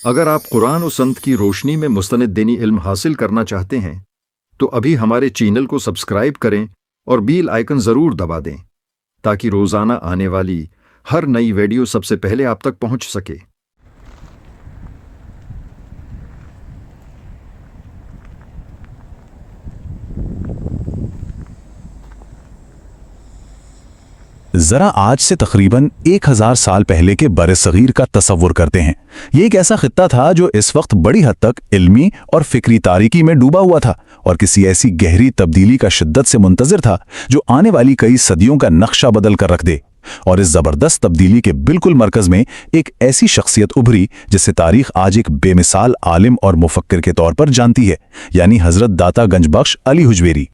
اگر آپ قرآن و سنت کی روشنی میں مستند دینی علم حاصل کرنا چاہتے ہیں تو ابھی ہمارے چینل کو سبسکرائب کریں اور بیل آئیکن ضرور دبا دیں تاکہ روزانہ آنے والی ہر نئی ویڈیو سب سے پہلے آپ تک پہنچ سکے۔ ذرا آج سے تقریباً 1000 سال پہلے کے بر صغیر کا تصور کرتے ہیں۔ یہ ایک ایسا خطہ تھا جو اس وقت بڑی حد تک علمی اور فکری تاریکی میں ڈوبا ہوا تھا اور کسی ایسی گہری تبدیلی کا شدت سے منتظر تھا جو آنے والی کئی صدیوں کا نقشہ بدل کر رکھ دے۔ اور اس زبردست تبدیلی کے بالکل مرکز میں ایک ایسی شخصیت ابھری جسے تاریخ آج ایک بے مثال عالم اور مفکر کے طور پر جانتی ہے، یعنی حضرت داتا گنج بخش علی حجویری۔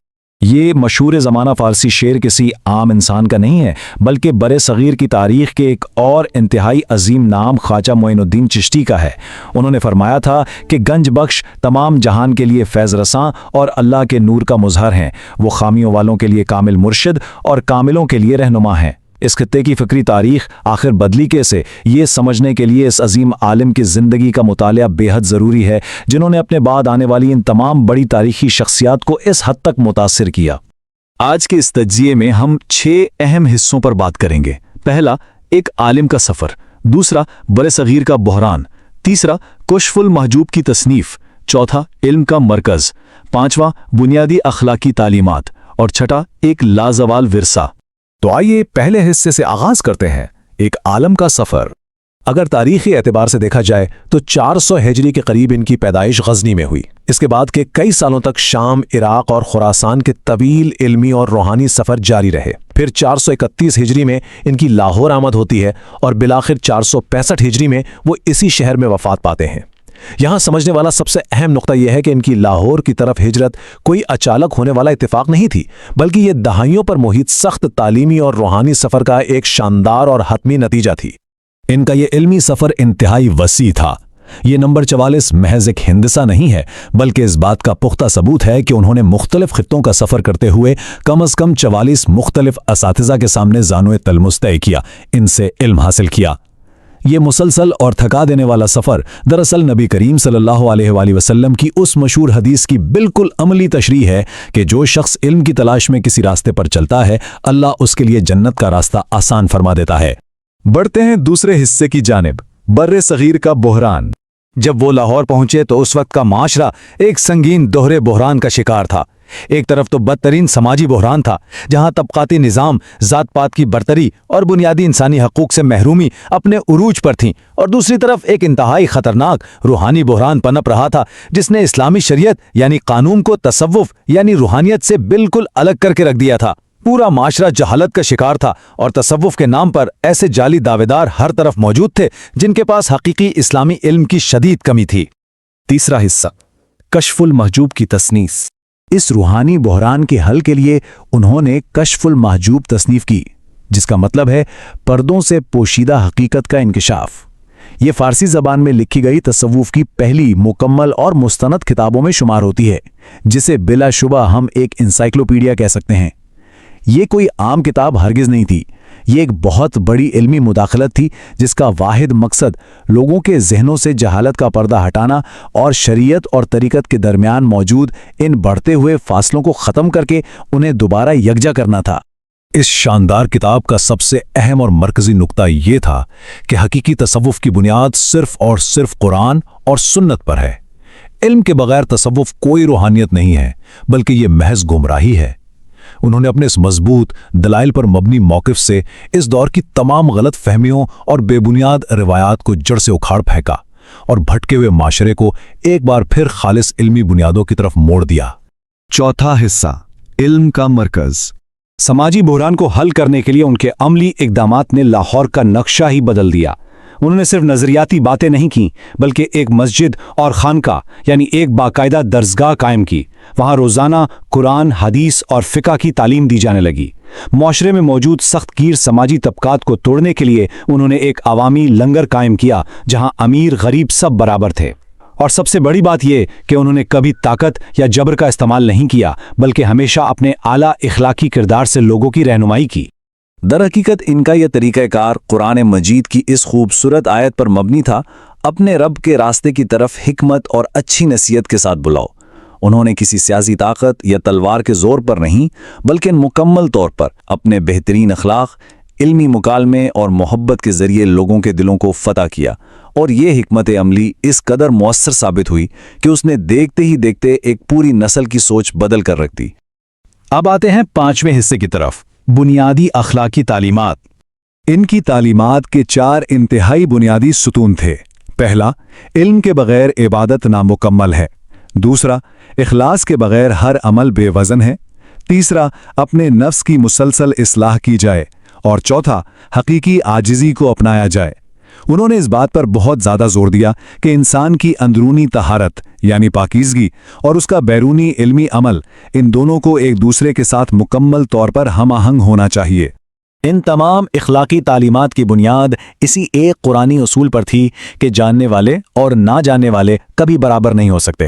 یہ مشہور زمانہ فارسی شعر کسی عام انسان کا نہیں ہے، بلکہ بر صغیر کی تاریخ کے ایک اور انتہائی عظیم نام خواجہ معین الدین چشتی کا ہے۔ انہوں نے فرمایا تھا کہ گنج بخش تمام جہان کے لیے فیض رساں اور اللہ کے نور کا مظہر ہیں۔ وہ خامیوں والوں کے لیے کامل مرشد اور کاملوں کے لیے رہنما ہیں۔ اس خطے کی فکری تاریخ آخر بدلی کیسے، یہ سمجھنے کے لیے اس عظیم عالم کی زندگی کا مطالعہ بے حد ضروری ہے، جنہوں نے اپنے بعد آنے والی ان تمام بڑی تاریخی شخصیات کو اس حد تک متاثر کیا۔ آج کے اس تجزیے میں ہم 6 اہم حصوں پر بات کریں گے۔ پہلا، ایک عالم کا سفر۔ دوسرا، بر صغیر کا بحران۔ تیسرا، کشف المحجوب کی تصنیف۔ چوتھا، علم کا مرکز۔ پانچواں، بنیادی اخلاقی تعلیمات۔ اور چھٹا، ایک لازوال ورثہ۔ تو آئیے پہلے حصے سے آغاز کرتے ہیں، ایک عالم کا سفر۔ اگر تاریخی اعتبار سے دیکھا جائے تو 400 ہجری کے قریب ان کی پیدائش غزنی میں ہوئی۔ اس کے بعد کے کئی سالوں تک شام، عراق اور خراسان کے طویل علمی اور روحانی سفر جاری رہے۔ پھر 431 ہجری میں ان کی لاہور آمد ہوتی ہے اور بالآخر 465 ہجری میں وہ اسی شہر میں وفات پاتے ہیں۔ یہاں سمجھنے والا سب سے اہم نقطہ یہ ہے کہ ان کی لاہور کی طرف ہجرت کوئی اچانک ہونے والا اتفاق نہیں تھی، بلکہ یہ دہائیوں پر محیط سخت تعلیمی اور روحانی سفر کا ایک شاندار اور حتمی نتیجہ تھی۔ ان کا یہ علمی سفر انتہائی وسیع تھا۔ یہ نمبر 44 محض ایک ہندسہ نہیں ہے، بلکہ اس بات کا پختہ ثبوت ہے کہ انہوں نے مختلف خطوں کا سفر کرتے ہوئے کم از کم 44 مختلف اساتذہ کے سامنے زانوئے تلمس طے کیا، ان سے علم حاصل کیا۔ یہ مسلسل اور تھکا دینے والا سفر دراصل نبی کریم صلی اللہ علیہ وآلہ وسلم کی اس مشہور حدیث کی بالکل عملی تشریح ہے کہ جو شخص علم کی تلاش میں کسی راستے پر چلتا ہے، اللہ اس کے لیے جنت کا راستہ آسان فرما دیتا ہے۔ بڑھتے ہیں دوسرے حصے کی جانب، بر صغیر کا بحران۔ جب وہ لاہور پہنچے تو اس وقت کا معاشرہ ایک سنگین دوہرے بحران کا شکار تھا۔ ایک طرف تو بدترین سماجی بحران تھا، جہاں طبقاتی نظام، ذات پات کی برتری اور بنیادی انسانی حقوق سے محرومی اپنے عروج پر تھیں، اور دوسری طرف ایک انتہائی خطرناک روحانی بحران پنپ رہا تھا جس نے اسلامی شریعت یعنی قانون کو تصوف یعنی روحانیت سے بالکل الگ کر کے رکھ دیا تھا۔ پورا معاشرہ جہالت کا شکار تھا اور تصوف کے نام پر ایسے جعلی دعوے دار ہر طرف موجود تھے جن کے پاس حقیقی اسلامی علم کی شدید کمی تھی۔ تیسرا حصہ، کشف المحجوب کی تصنیف۔ اس روحانی بحران کے حل کے لیے انہوں نے کشف المحجوب تصنیف کی، جس کا مطلب ہے پردوں سے پوشیدہ حقیقت کا انکشاف۔ یہ فارسی زبان میں لکھی گئی تصوف کی پہلی مکمل اور مستند کتابوں میں شمار ہوتی ہے، جسے بلا شبہ ہم ایک انسائکلوپیڈیا کہہ سکتے ہیں۔ یہ کوئی عام کتاب ہرگز نہیں تھی، یہ ایک بہت بڑی علمی مداخلت تھی جس کا واحد مقصد لوگوں کے ذہنوں سے جہالت کا پردہ ہٹانا اور شریعت اور طریقت کے درمیان موجود ان بڑھتے ہوئے فاصلوں کو ختم کر کے انہیں دوبارہ یکجا کرنا تھا۔ اس شاندار کتاب کا سب سے اہم اور مرکزی نقطہ یہ تھا کہ حقیقی تصوف کی بنیاد صرف اور صرف قرآن اور سنت پر ہے۔ علم کے بغیر تصوف کوئی روحانیت نہیں ہے، بلکہ یہ محض گمراہی ہے۔ انہوں نے اپنے اس مضبوط دلائل پر مبنی موقف سے اس دور کی تمام غلط فہمیوں اور بے بنیاد روایات کو جڑ سے اکھاڑ پھینکا اور بھٹکے ہوئے معاشرے کو ایک بار پھر خالص علمی بنیادوں کی طرف موڑ دیا۔ چوتھا حصہ، علم کا مرکز۔ سماجی بحران کو حل کرنے کے لیے ان کے عملی اقدامات نے لاہور کا نقشہ ہی بدل دیا۔ انہوں نے صرف نظریاتی باتیں نہیں کیں، بلکہ ایک مسجد اور خانقاہ یعنی ایک باقاعدہ درسگاہ قائم کی۔ وہاں روزانہ قرآن، حدیث اور فقہ کی تعلیم دی جانے لگی۔ معاشرے میں موجود سخت گیر سماجی طبقات کو توڑنے کے لیے انہوں نے ایک عوامی لنگر قائم کیا جہاں امیر غریب سب برابر تھے۔ اور سب سے بڑی بات یہ کہ انہوں نے کبھی طاقت یا جبر کا استعمال نہیں کیا، بلکہ ہمیشہ اپنے اعلیٰ اخلاقی کردار سے لوگوں کی رہنمائی کی۔ در حقیقت ان کا یہ طریقہ کار قرآن مجید کی اس خوبصورت آیت پر مبنی تھا، اپنے رب کے راستے کی طرف حکمت اور اچھی نصیحت کے ساتھ بلاؤ۔ انہوں نے کسی سیاسی طاقت یا تلوار کے زور پر نہیں، بلکہ مکمل طور پر اپنے بہترین اخلاق، علمی مکالمے اور محبت کے ذریعے لوگوں کے دلوں کو فتح کیا، اور یہ حکمت عملی اس قدر مؤثر ثابت ہوئی کہ اس نے دیکھتے ہی دیکھتے ایک پوری نسل کی سوچ بدل کر رکھ دی۔ اب آتے ہیں 5ویں حصے کی طرف، بنیادی اخلاقی تعلیمات۔ ان کی تعلیمات کے 4 انتہائی بنیادی ستون تھے۔ پہلا، علم کے بغیر عبادت نامکمل ہے۔ دوسرا، اخلاص کے بغیر ہر عمل بے وزن ہے۔ تیسرا، اپنے نفس کی مسلسل اصلاح کی جائے۔ اور چوتھا، حقیقی عاجزی کو اپنایا جائے۔ انہوں نے اس بات پر بہت زیادہ زور دیا کہ انسان کی اندرونی طہارت یعنی پاکیزگی اور اس کا بیرونی علمی عمل، ان دونوں کو ایک دوسرے کے ساتھ مکمل طور پر ہم آہنگ ہونا چاہیے۔ ان تمام اخلاقی تعلیمات کی بنیاد اسی ایک قرآنی اصول پر تھی کہ جاننے والے اور نہ جاننے والے کبھی برابر نہیں ہو سکتے۔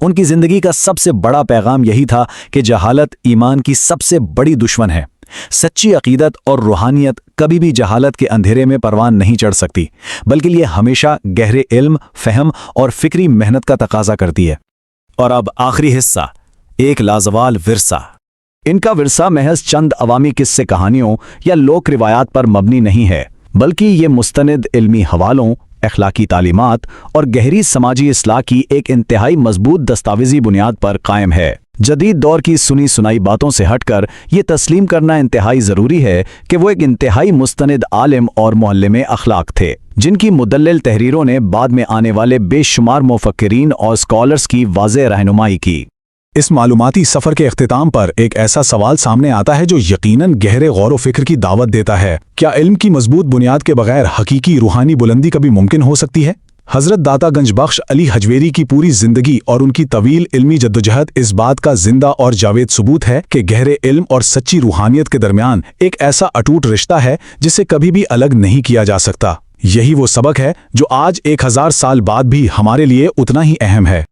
ان کی زندگی کا سب سے بڑا پیغام یہی تھا کہ جہالت ایمان کی سب سے بڑی دشمن ہے۔ سچی عقیدت اور روحانیت کبھی بھی جہالت کے اندھیرے میں پروان نہیں چڑھ سکتی، بلکہ یہ ہمیشہ گہرے علم، فہم اور فکری محنت کا تقاضا کرتی ہے۔ اور اب آخری حصہ، ایک لازوال ورثہ۔ ان کا ورثہ محض چند عوامی قصے کہانیوں یا لوک روایات پر مبنی نہیں ہے، بلکہ یہ مستند علمی حوالوں، اخلاقی تعلیمات اور گہری سماجی اصلاح کی ایک انتہائی مضبوط دستاویزی بنیاد پر قائم ہے۔ جدید دور کی سنی سنائی باتوں سے ہٹ کر یہ تسلیم کرنا انتہائی ضروری ہے کہ وہ ایک انتہائی مستند عالم اور معلم اخلاق تھے، جن کی مدلل تحریروں نے بعد میں آنے والے بے شمار مفکرین اور اسکالرز کی واضح رہنمائی کی۔ اس معلوماتی سفر کے اختتام پر ایک ایسا سوال سامنے آتا ہے جو یقیناً گہرے غور و فکر کی دعوت دیتا ہے۔ کیا علم کی مضبوط بنیاد کے بغیر حقیقی روحانی بلندی کبھی ممکن ہو سکتی ہے؟ حضرت داتا گنج بخش علی حجویری کی پوری زندگی اور ان کی طویل علمی جدوجہد اس بات کا زندہ اور جاوید ثبوت ہے کہ گہرے علم اور سچی روحانیت کے درمیان ایک ایسا اٹوٹ رشتہ ہے جسے کبھی بھی الگ نہیں کیا جا سکتا۔ یہی وہ سبق ہے جو آج 1000 سال بعد بھی ہمارے لیے اتنا ہی اہم ہے۔